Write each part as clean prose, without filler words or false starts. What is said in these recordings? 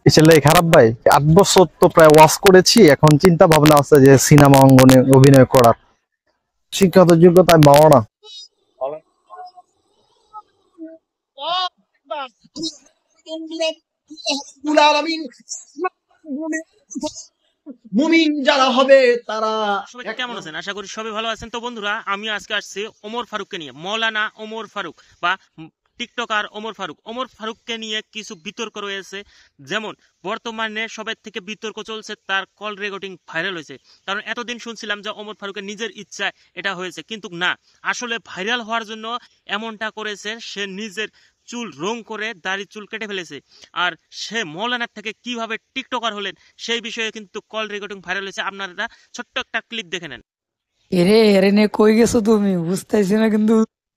আসলে খারাপ ভাই, 8 বছর তো প্রায় ওয়াচ করেছি। এখন চিন্তা ভাবনা আছে যে সিনেমা অঙ্গনে অভিনয় করার। শিক্ষাগত যোগ্যতা আমি পাবো না। মুমিন যারা হবে তারা সবাই কেমন আছেন? আশা করি সবাই ভালো আছেন। তো বন্ধুরা, আমি আজকে আসছি ওমর ফারুককে নিয়ে। মৌলানা ওমর ফারুক বা টিকটকার ওমর ফারুক। ওমর ফারুককে নিয়ে কিছু বিতর্ক রয়েছে। যেমন বর্তমানে সবার থেকে বিতর্ক চলছে, তার কল রেকর্ডিং ভাইরাল হয়েছে। কারণ এতদিন শুনছিলাম যে ওমর ফারুকের নিজের ইচ্ছায় এটা হয়েছে, কিন্তু না, আসলে ভাইরাল হওয়ার জন্য এমনটা করেছে। সে নিজের চুল রং করে দাড়ি চুল কেটে ফেলেছে। আর সে মৌলানার থেকে কিভাবে টিকটকার হলেন সেই বিষয়ে কিন্তু কল রেকর্ডিং ভাইরাল হয়েছে। আপনারা ছোট্ট একটা ক্লিপ দেখে নেন। এরে এরে নে কই গেছো তুমি? বুঝতেছি না কিন্তু।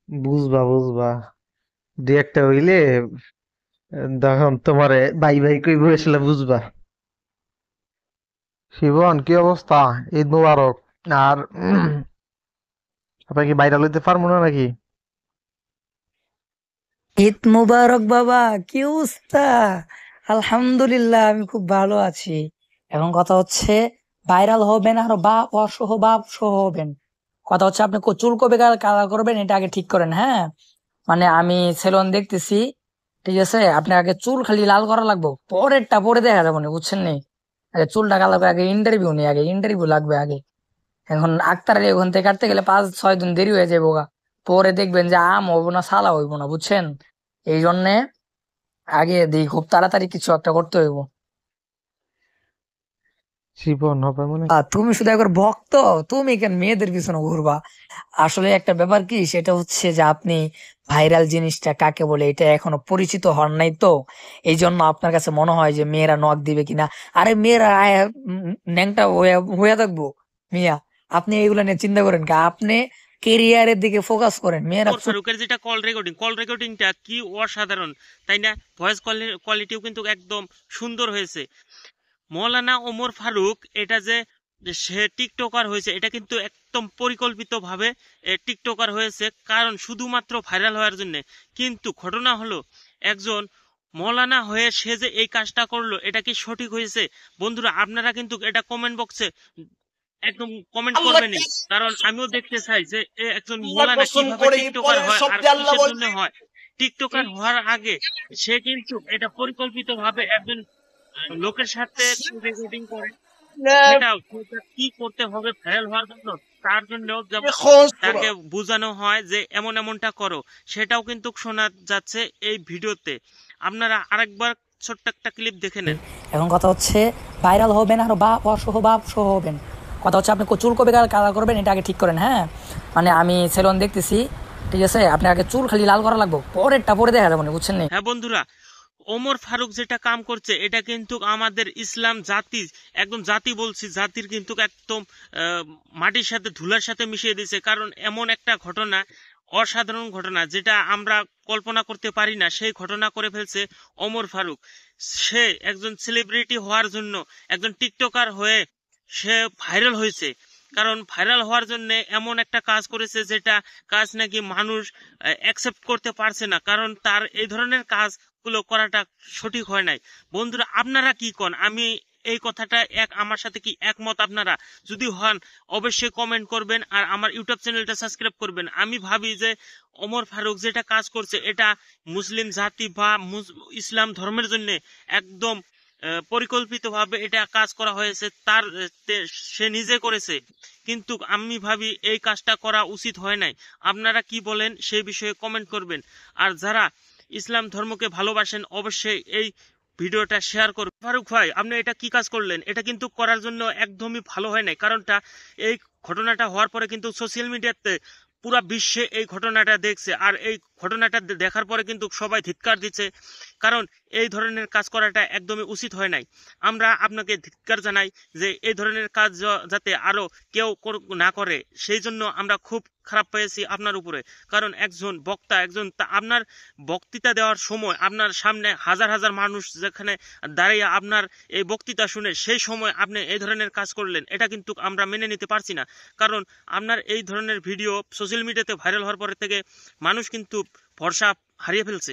বুঝবা বুঝবা, দুই একটা হইলে তখন তোমারে বাই বাই কইব, আসলে বুঝবা। শিবন, কি অবস্থা? ঈদ মুবারক। আর আপনার কি বাইরে লইতে পারবো না নাকি? ঈদ মুবারক বাবা, কি অবস্থা? আলহামদুলিল্লাহ, আমি খুব ভালো আছি। এখন কথা হচ্ছে, ভাইরাল হবেন আর বাপ সহ হবেন। কথা হচ্ছে, আপনি চুল কবে কালার করবেন এটা আগে ঠিক করেন, হ্যাঁ? মানে আমি সেলুন দেখতেছি, ঠিক আছে? আপনি আগে চুল খালি লাল করা লাগবে, পরেরটা পরে দেখা যাবে না, বুঝছেন নি? আগে চুলটা কালার করে, আগে ইন্টারভিউ নেই, আগে ইন্টারভিউ লাগবে আগে। এখন আক্তারের ওখান থেকে কাটতে গেলে 5-6 দিন দেরি হয়ে যাবো গা। পরে দেখবেন যে আম হইব না সালা হইব না, বুঝছেন? এই জন্যে আগে দিই, খুব তাড়াতাড়ি কিছু একটা করতে হইব। শিবন হবে মনে। আর তুমি শুধু একবার ভক্ত, তুমি কেন মেয়েদের পিছনে ঘুরবা? আসলে একটা ব্যাপার কি, সেটা হচ্ছে যে আপনি ভাইরাল জিনিসটা কাকে বলে এটা এখনো পরিচিত হন নাই, তো এই জন্য আপনার কাছে মনে হয় যে মেয়েরা নক দিবে কিনা। আরে মেয়েরা ন্যাংটা হইয়া থাকবো মিয়া, আপনি এইগুলা নিয়ে চিন্তা করেন কি? আপনি কেরিয়ারের দিকে ফোকাস করেন। মেয়েরা ওমর ফারুকের যেটা কল রেকর্ডিংটা কি অসাধারণ, তাই না? ভয়েস কোয়ালিটিও কিন্তু একদম সুন্দর হয়েছে। মৌলানা ওমর ফারুক এটা যে সে টিকটকার হয়েছে, এটা কিন্তু একদম পরিকল্পিতভাবে টিকটকার হয়েছে, কারণ শুধুমাত্র ভাইরাল হওয়ার জন্য। কিন্তু ঘটনা হলো, একজন মৌলানা হয়ে সে যে এই কাজটা করলো, এটা কি সঠিক হয়েছে? বন্ধুরা, আপনারা কিন্তু এটা কমেন্ট বক্সে একদম কমেন্ট করবেনই, কারণ আমিও দেখতে চাই যে একজন মৌলানা পছন্দ কিভাবে করে টিকটকার পরে হয় আর শব্দে আল্লাহ কিসের জন্য বলতে হয়। টিকটকার হওয়ার আগে সে কিন্তু এটা পরিকল্পিতভাবে একজন লোকের সাথে রেকর্ডিং করে, সেটাও কি করতে হবে ভাইরাল হওয়ার জন্য। তার জন্য তাকে বোঝানো হয় যে এমন এমনটা করো, সেটাও কিন্তু শোনা যাচ্ছে এই ভিডিওতে। আপনারা আরেকবার ছোট্ট একটা ক্লিপ দেখে নেন। এখন কথা হচ্ছে, ভাইরাল হবেন আর বাপ সহ হবেন। কথা হচ্ছে, আপনি চুল কবে কালার করবেন এটা আগে ঠিক করেন, হ্যাঁ? মানে আমি সেলুন দেখতেছি, ঠিক আছে? আপনি আগে চুল খালি লাল করা লাগবে, পরেরটা পরে দেখা যাবে না, বুঝছেন নি? হ্যাঁ বন্ধুরা, ওমর ফারুক যেটা কাম করছে, এটা কিন্তু আমাদের ইসলাম জাতি, একদম জাতি বলছি, জাতির কিন্তু একদম মাটির সাথে ধুলার সাথে মিশিয়ে দিয়েছে। কারণ এমন একটা ঘটনা, অসাধারণ ঘটনা, যেটা আমরা কল্পনা করতে পারি না, সেই ঘটনা করে ফেলছে ওমর ফারুক। সে একজন সেলিব্রিটি হওয়ার জন্য, একজন টিকটকার হয়ে সে ভাইরাল হয়েছে। কারণ ভাইরাল হওয়ার জন্য এমন একটা কাজ করেছে, যেটা কাজ নাকি মানুষ অ্যাকসেপ্ট করতে পারছে না, কারণ তার এই ধরনের কাজগুলো করাটা সঠিক হয় নাই। বন্ধুরা, আপনারা কি কন? আমি এই কথাটা আমার সাথে কি একমত? আপনারা যদি হন অবশ্যই কমেন্ট করবেন আর আমার ইউটিউব চ্যানেলটা সাবস্ক্রাইব করবেন। আমি ভাবি যে ওমর ফারুক যেটা কাজ করছে, এটা মুসলিম জাতি বা ইসলাম ধর্মের জন্য একদম পরিকল্পিতভাবে এটা কাজ করা হয়েছে, তার সে নিজে করেছে। কিন্তু আমি ভাবি এই কাজটা করা উচিত হয় নাই। আপনারা কি বলেন সেই বিষয়ে কমেন্ট করবেন। আর যারা ইসলাম ধর্মকে ভালোবাসেন অবশ্যই এই ভিডিওটা শেয়ার করুন। ফারুক ভাই, আপনি এটা কি কাজ করলেন? এটা কিন্তু করার জন্য একদমই ভালো হয় নাই। কারণটা, এই ঘটনাটা হওয়ার পরে কিন্তু সোশ্যাল মিডিয়াতে পুরা বিশ্বে এই ঘটনাটা দেখছে, আর এই ঘটনাটা দেখার পরে কিন্তু সবাই ধিক্কার দিচ্ছে। কারণ এই ধরনের কাজ করাটা একদমই উচিত হয় নাই। আমরা আপনাকে ধিক্কার জানাই যে এই ধরনের কাজ যাতে আরো কেউ না করে, সেই জন্য আমরা খুব খারাপ পেয়েছি আপনার উপরে। কারণ একজন বক্তা, আপনার বক্তৃতা দেওয়ার সময় আপনার সামনে হাজার হাজার মানুষ যেখানে দাঁড়িয়ে আপনার এই বক্তৃতা শুনে, সেই সময় আপনি এই ধরনের কাজ করলেন, এটা কিন্তু আমরা মেনে নিতে পারছি না। কারণ আপনার এই ধরনের ভিডিও সোশ্যাল মিডিয়াতে ভাইরাল হওয়ার পরে থেকে মানুষ কিন্তু ভরসা হারিয়ে ফেলছে।